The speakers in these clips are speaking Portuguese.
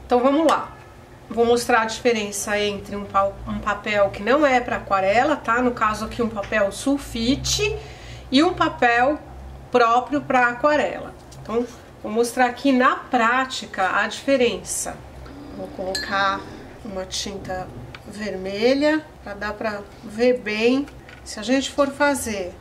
Então vamos lá. Vou mostrar a diferença entre um papel que não é para aquarela, tá? No caso aqui um papel sulfite e um papel próprio para aquarela. Então vou mostrar aqui na prática a diferença. Vou colocar uma tinta vermelha para dar para ver bem. Se a gente for fazer,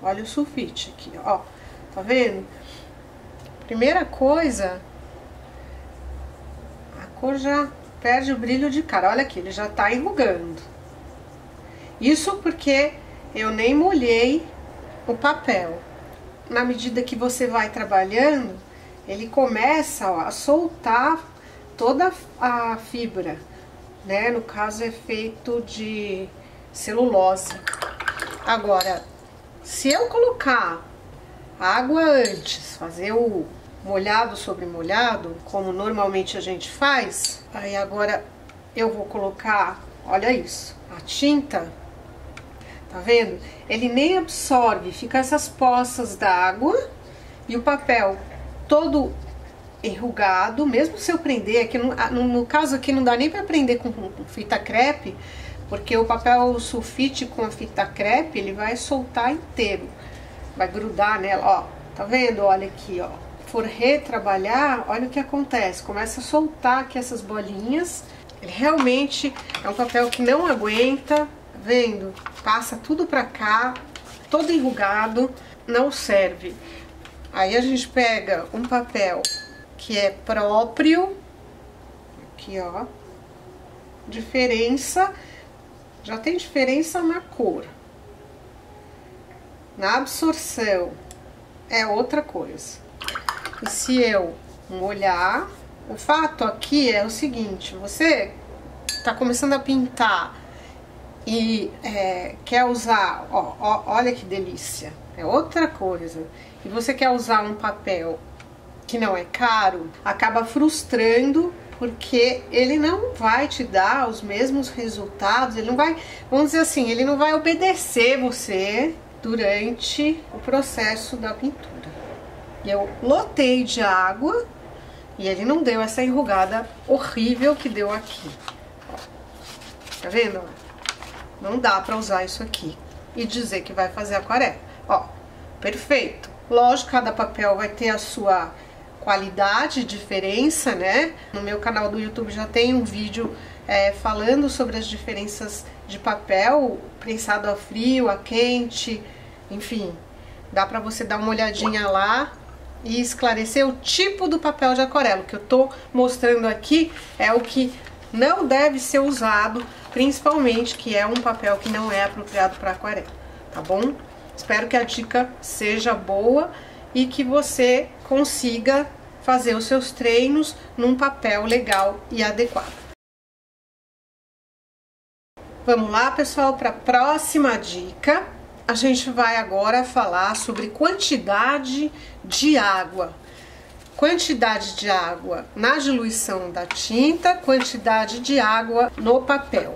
olha o sulfite aqui, ó, tá vendo? Primeira coisa, a cor já perde o brilho de cara. Olha aqui, ele já tá enrugando. Isso porque eu nem molhei o papel. Na medida que você vai trabalhando, ele começa, ó, a soltar toda a fibra, né? No caso é feito de celulose. Agora, se eu colocar água antes, fazer o molhado sobre molhado, como normalmente a gente faz, aí agora eu vou colocar, olha isso, a tinta, tá vendo? Ele nem absorve, fica essas poças d'água e o papel todo enrugado, mesmo se eu prender, aqui no caso aqui não dá nem para prender com fita crepe, porque o papel sulfite com a fita crepe, ele vai soltar inteiro, vai grudar nela, ó, tá vendo? Olha aqui, ó. For retrabalhar, olha o que acontece, começa a soltar aqui essas bolinhas. Ele realmente é um papel que não aguenta, tá vendo? Passa tudo pra cá, todo enrugado, não serve. Aí a gente pega um papel que é próprio, aqui ó, diferença, já tem diferença na cor, na absorção é outra coisa. E se eu molhar, o fato aqui é o seguinte, você tá começando a pintar e quer usar, ó, olha que delícia, é outra coisa, e você quer usar um papel que não é caro, acaba frustrando, porque ele não vai te dar os mesmos resultados, ele não vai, vamos dizer assim, ele não vai obedecer você durante o processo da pintura. E eu lotei de água e ele não deu essa enrugada horrível que deu aqui. Ó, tá vendo? Não dá pra usar isso aqui e dizer que vai fazer aquarela. Ó, perfeito. Lógico, cada papel vai ter a sua qualidade, diferença, né? No meu canal do YouTube já tem um vídeo falando sobre as diferenças de papel, prensado a frio, a quente, enfim. Dá pra você dar uma olhadinha lá e esclarecer o tipo do papel de aquarela. O que eu tô mostrando aqui é o que não deve ser usado, principalmente que é um papel que não é apropriado para aquarela, tá bom? Espero que a dica seja boa e que você consiga fazer os seus treinos num papel legal e adequado. Vamos lá, pessoal, para a próxima dica. A gente vai agora falar sobre quantidade de água. Quantidade de água na diluição da tinta, quantidade de água no papel.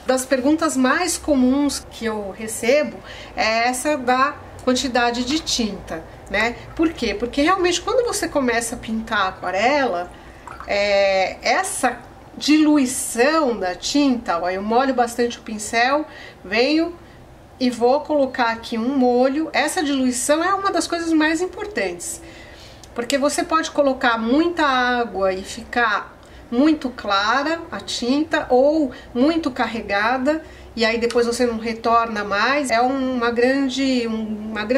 Das perguntas mais comuns que eu recebo é essa da quantidade de tinta, né? Por quê? Porque realmente quando você começa a pintar aquarela, essa diluição da tinta, ó, eu molho bastante o pincel, venho e vou colocar aqui um molho. Essa diluição é uma das coisas mais importantes, porque você pode colocar muita água e ficar muito clara a tinta ou muito carregada e aí depois você não retorna mais. É uma grande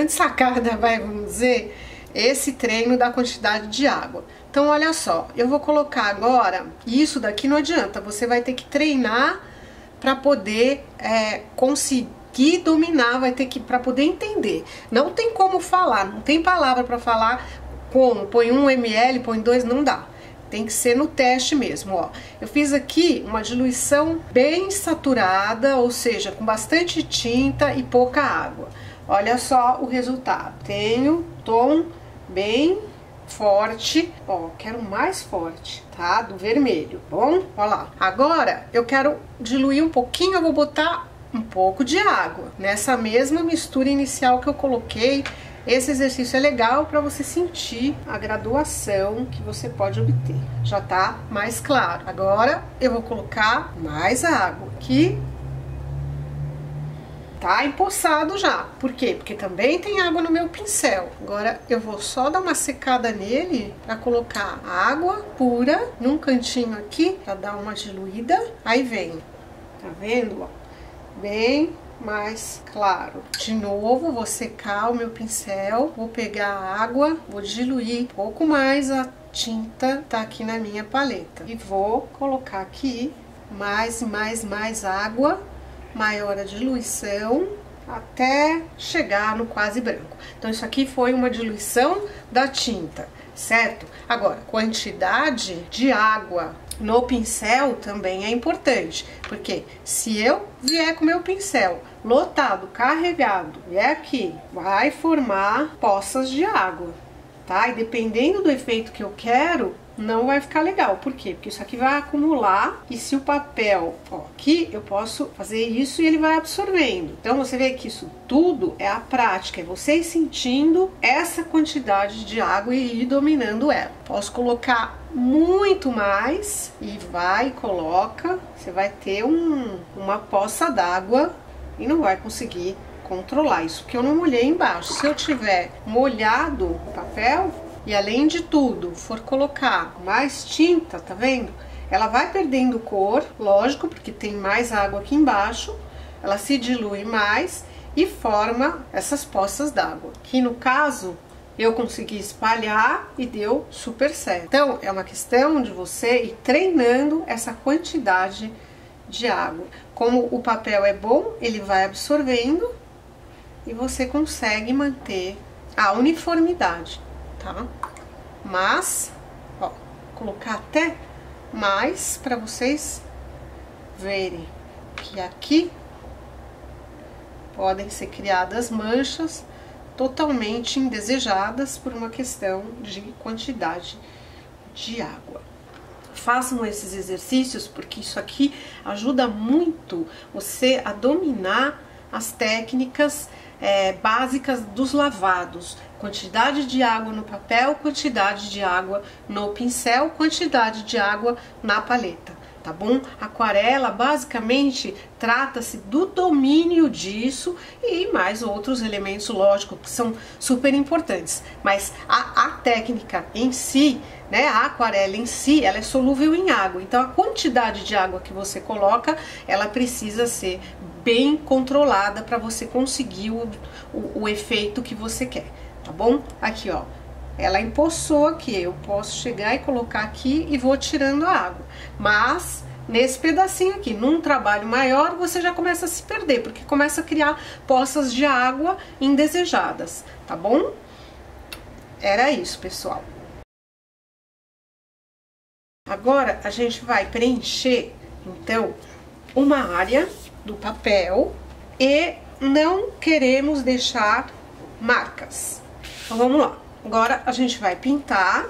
sacada, vamos dizer, esse treino da quantidade de água. Então olha só, eu vou colocar agora, e isso daqui não adianta, você vai ter que treinar para poder conseguir dominar, vai ter que, para poder entender. Não tem como falar, não tem palavra para falar como, põe 1 ml, põe 2, não dá. Tem que ser no teste mesmo, ó. Eu fiz aqui uma diluição bem saturada, ou seja, com bastante tinta e pouca água. Olha só o resultado. Tenho tom bem forte, ó, quero mais forte, tá? Do vermelho, bom? Ó lá. Agora, eu quero diluir um pouquinho, eu vou botar um pouco de água nessa mesma mistura inicial que eu coloquei esse exercício é legal para você sentir a graduação que você pode obter. Já tá mais claro. Agora eu vou colocar mais água aqui. Tá empoçado já. Por quê? Porque também tem água no meu pincel. Agora eu vou só dar uma secada nele para colocar água pura num cantinho aqui para dar uma diluída. Aí vem, tá vendo? Ó, bem mais claro. De novo, vou secar o meu pincel, vou pegar a água, vou diluir um pouco mais a tinta, tá aqui na minha paleta. E vou colocar aqui mais água, maior a diluição, até chegar no quase branco. Então isso aqui foi uma diluição da tinta, certo? Agora, quantidade de água no pincel também é importante, porque se eu vier com meu pincel lotado, carregado, vier aqui, vai formar poças de água, tá? E dependendo do efeito que eu quero, não vai ficar legal. Por quê? Porque isso aqui vai acumular, e se o papel, ó, aqui eu posso fazer isso e ele vai absorvendo. Então você vê que isso tudo é a prática, é você ir sentindo essa quantidade de água e ir dominando ela. Posso colocar muito mais e vai e coloca, você vai ter uma poça d'água e não vai conseguir controlar. Isso que eu não molhei embaixo. Se eu tiver molhado o papel e além de tudo for colocar mais tinta, tá vendo? Ela vai perdendo cor, lógico, porque tem mais água aqui embaixo, ela se dilui mais e forma essas poças d'água. Que no caso eu consegui espalhar e deu super certo. Então é uma questão de você ir treinando essa quantidade de água. Como o papel é bom, ele vai absorvendo e você consegue manter a uniformidade, tá? Mas, ó, vou colocar até mais para vocês verem que aqui podem ser criadas manchas totalmente indesejadas por uma questão de quantidade de água. Façam esses exercícios porque isso aqui ajuda muito você a dominar as técnicas básicas dos lavados. Quantidade de água no papel, quantidade de água no pincel, quantidade de água na paleta, tá bom? Aquarela basicamente trata-se do domínio disso e mais outros elementos, lógico, que são super importantes, mas a técnica em si, né, a aquarela em si, ela é solúvel em água, então a quantidade de água que você coloca, ela precisa ser bem controlada para você conseguir o efeito que você quer, tá bom? Aqui, ó, ela empoçou aqui, eu posso chegar e colocar aqui e vou tirando a água, mas nesse pedacinho aqui, num trabalho maior, você já começa a se perder, porque começa a criar poças de água indesejadas, tá bom? Era isso, pessoal. Agora a gente vai preencher, então, uma área do papel e não queremos deixar marcas. Então vamos lá. Agora a gente vai pintar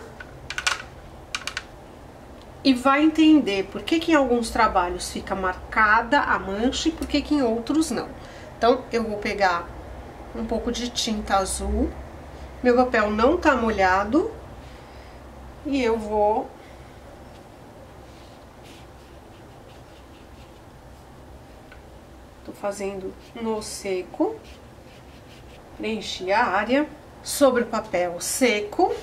e vai entender por que em alguns trabalhos fica marcada a mancha e por que em outros não. Então eu vou pegar um pouco de tinta azul, meu papel não tá molhado e eu vou fazendo no seco, preenchi a área sobre o papel seco.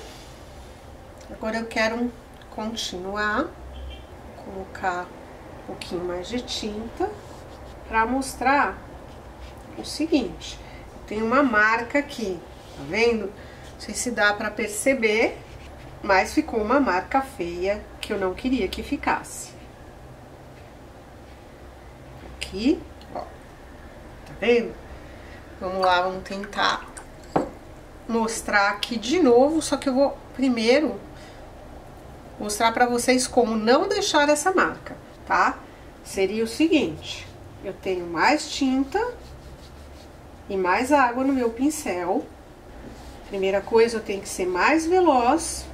Agora eu quero continuar, colocar um pouquinho mais de tinta para mostrar o seguinte: tem uma marca aqui, tá vendo? Não sei se dá para perceber, mas ficou uma marca feia que eu não queria que ficasse. Aqui. Tá vendo? Vamos lá, vamos tentar mostrar aqui de novo, só que eu vou primeiro mostrar pra vocês como não deixar essa marca, tá? Seria o seguinte: eu tenho mais tinta e mais água no meu pincel. Primeira coisa, eu tenho que ser mais veloz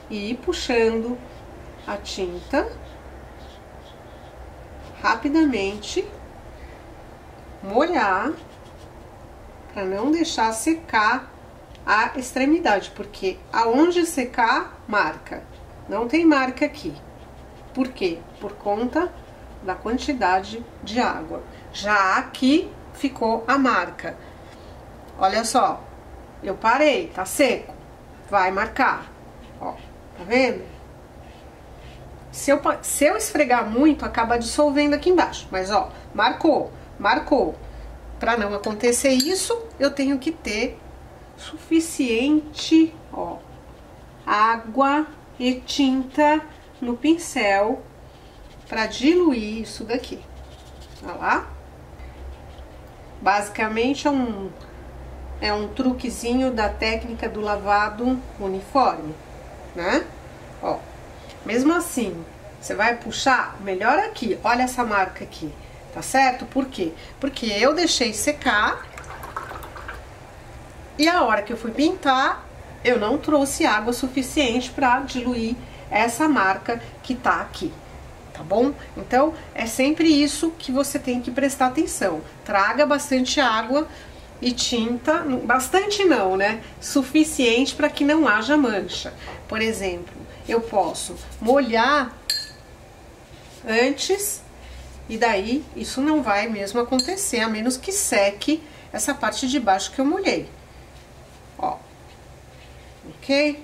e ir puxando a tinta rapidamente, molhar para não deixar secar a extremidade, porque aonde secar, marca. Não tem marca aqui. Por quê? Por conta da quantidade de água. Já aqui ficou a marca. Olha só, eu parei, tá seco, vai marcar. Ó, tá vendo? Se eu esfregar muito, acaba dissolvendo aqui embaixo. Mas ó, marcou, marcou. Para não acontecer isso, eu tenho que ter suficiente, ó, água e tinta no pincel para diluir isso daqui. Olha lá. Basicamente é um truquezinho da técnica do lavado uniforme, né? Ó, mesmo assim, você vai puxar melhor aqui. Olha essa marca aqui, tá certo? Por quê? Porque eu deixei secar e a hora que eu fui pintar, eu não trouxe água suficiente para diluir essa marca que tá aqui, tá bom? Então, é sempre isso que você tem que prestar atenção. Traga bastante água e tinta, bastante não, né? Suficiente para que não haja mancha. Por exemplo, eu posso molhar antes e daí isso não vai mesmo acontecer, a menos que seque essa parte de baixo que eu molhei. Ó, ok?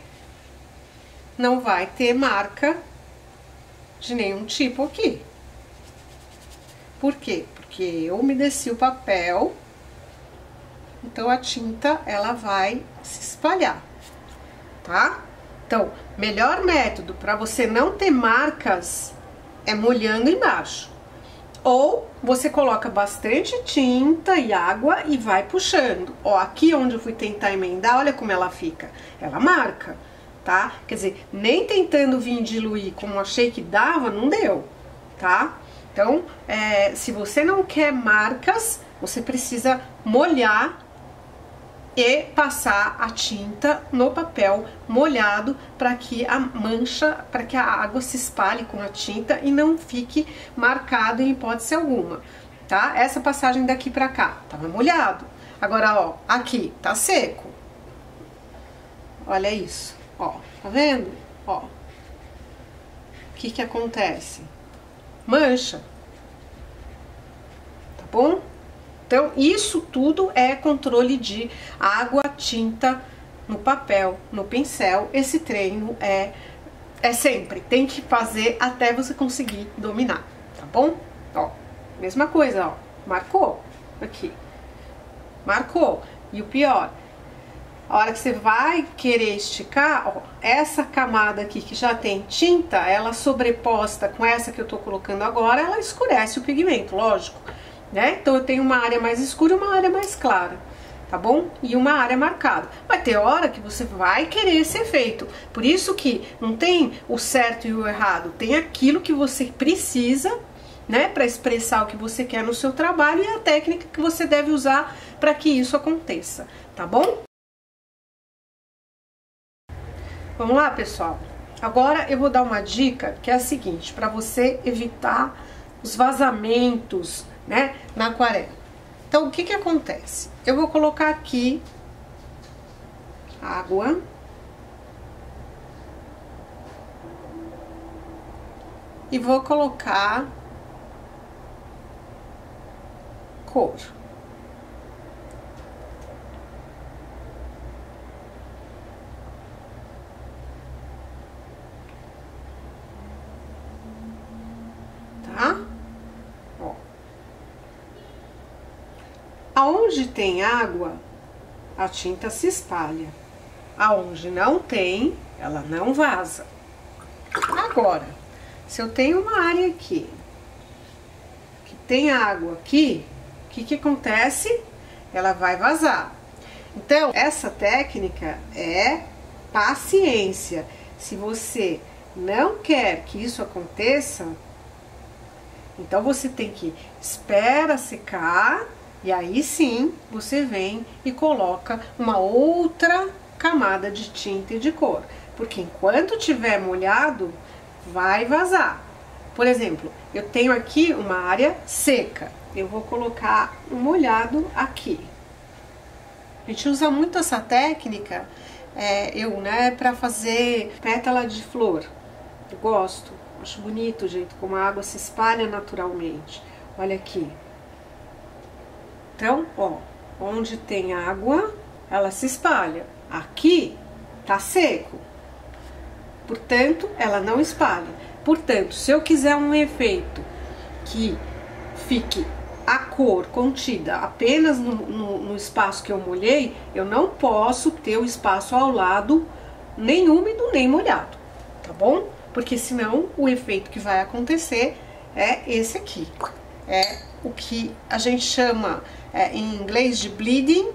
Não vai ter marca de nenhum tipo aqui. Por quê? Porque eu umedeci o papel, então a tinta ela vai se espalhar, tá? Então, melhor método para você não ter marcas é molhando embaixo. Ou você coloca bastante tinta e água e vai puxando. Ó, aqui onde eu fui tentar emendar, olha como ela fica. Ela marca, tá? Quer dizer, nem tentando vir diluir como achei que dava, não deu, tá? Então, se você não quer marcas, você precisa molhar e passar a tinta no papel molhado para que a mancha, para que a água se espalhe com a tinta e não fique marcado em hipótese alguma, tá? Essa passagem daqui para cá tava molhado. Agora, ó, aqui tá seco. Olha isso, ó, tá vendo? Ó, o que que acontece? Mancha, tá bom? Então, isso tudo é controle de água, tinta no papel, no pincel. Esse treino é sempre, tem que fazer até você conseguir dominar, tá bom? Ó, mesma coisa, ó, marcou aqui, marcou. E o pior, a hora que você vai querer esticar, ó, essa camada aqui que já tem tinta, ela sobreposta com essa que eu tô colocando agora, ela escurece o pigmento, lógico. Né? Então eu tenho uma área mais escura e uma área mais clara, tá bom? E uma área marcada. Vai ter hora que você vai querer esse efeito. Por isso que não tem o certo e o errado, tem aquilo que você precisa, né, para expressar o que você quer no seu trabalho e a técnica que você deve usar para que isso aconteça, tá bom? Vamos lá, pessoal? Agora eu vou dar uma dica que é a seguinte, para você evitar os vazamentos, né, na aquarela. Então, o que que acontece? Eu vou colocar aqui água. E vou colocar cor. Tá? Aonde tem água, a tinta se espalha. Aonde não tem, ela não vaza. Agora, se eu tenho uma área aqui, que tem água aqui, o que que acontece? Ela vai vazar. Então, essa técnica é paciência. Se você não quer que isso aconteça, então você tem que esperar secar. E aí sim, você vem e coloca uma outra camada de tinta e de cor. Porque enquanto tiver molhado, vai vazar. Por exemplo, eu tenho aqui uma área seca. Eu vou colocar um molhado aqui. A gente usa muito essa técnica, né, para fazer pétala de flor. Eu gosto, acho bonito o jeito como a água se espalha naturalmente. Olha aqui. Então, ó, onde tem água, ela se espalha. Aqui tá seco, portanto, ela não espalha. Portanto, se eu quiser um efeito que fique a cor contida apenas no espaço que eu molhei, eu não posso ter o espaço ao lado nem úmido nem molhado, tá bom? Porque senão o efeito que vai acontecer é esse aqui. É o que a gente chama em inglês de bleeding,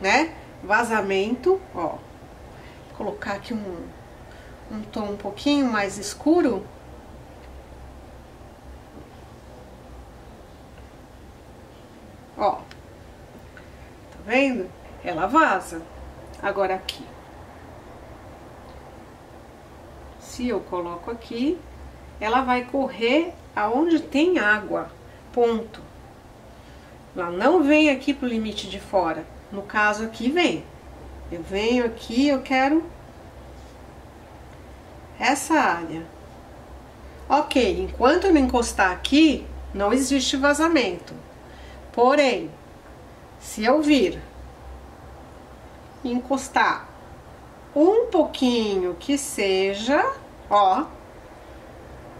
né? Vazamento, ó. Vou colocar aqui um tom um pouquinho mais escuro. Ó, tá vendo? Ela vaza. Agora aqui. Se eu coloco aqui, ela vai correr aonde tem água, ponto. Ela não vem aqui pro limite de fora. No caso aqui vem. Eu venho aqui, eu quero essa área. Ok, enquanto eu não encostar aqui, não existe vazamento. Porém, se eu vir e encostar um pouquinho que seja, ó,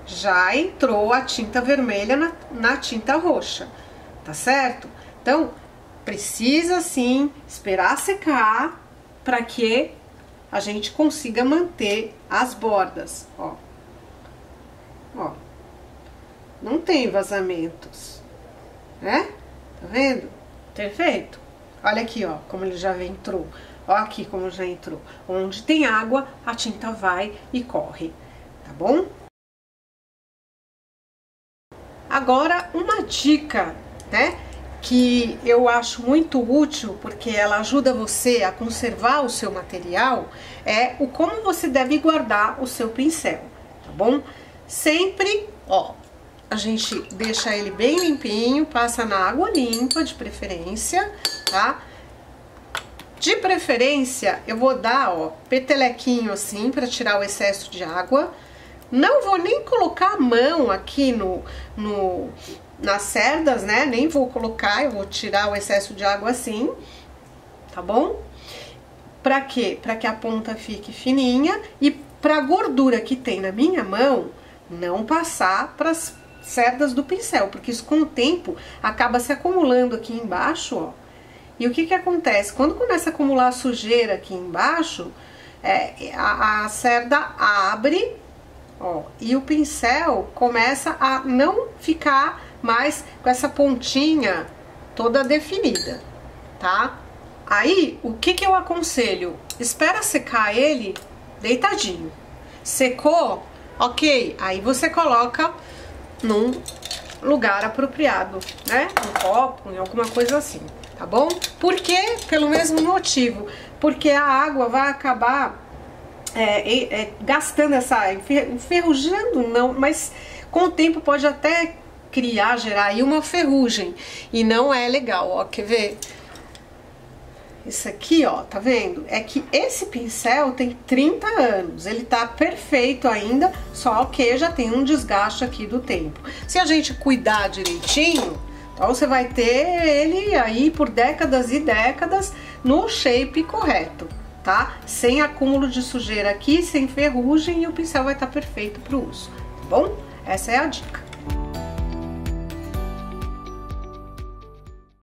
já entrou a tinta vermelha na tinta roxa, tá certo? Então, precisa sim esperar secar para que a gente consiga manter as bordas, ó. Ó, não tem vazamentos, né? Tá vendo? Perfeito. Olha aqui, ó, como ele já entrou. Ó aqui como já entrou. Onde tem água, a tinta vai e corre, tá bom? Agora, uma dica, né, que eu acho muito útil, porque ela ajuda você a conservar o seu material, é o como você deve guardar o seu pincel, tá bom? Sempre, ó, a gente deixa ele bem limpinho, passa na água limpa, de preferência, tá? De preferência, eu vou dar, ó, petelequinho assim, pra tirar o excesso de água. Não vou nem colocar a mão aqui nas cerdas, né? Nem vou colocar, eu vou tirar o excesso de água assim, tá bom? Pra quê? Pra que a ponta fique fininha e pra gordura que tem na minha mão não passar pras cerdas do pincel, porque isso com o tempo acaba se acumulando aqui embaixo, ó. E o que que acontece? Quando começa a acumular sujeira aqui embaixo, a cerda abre, ó, e o pincel começa a não ficar mais com essa pontinha toda definida, tá? Aí, o que que eu aconselho? Espera secar ele deitadinho. Secou? Ok, aí você coloca num lugar apropriado, né? Um copo, em alguma coisa assim, tá bom? Por quê? Pelo mesmo motivo. Porque a água vai acabar gastando enferrujando não, mas com o tempo pode até gerar aí uma ferrugem. E não é legal, ó, quer ver? Isso aqui, ó, tá vendo? É que esse pincel tem 30 anos, ele tá perfeito ainda, só que já tem um desgaste aqui do tempo. Se a gente cuidar direitinho, então você vai ter ele aí por décadas e décadas no shape correto, tá? Sem acúmulo de sujeira aqui, sem ferrugem, e o pincel vai estar perfeito pro uso, tá bom? Essa é a dica.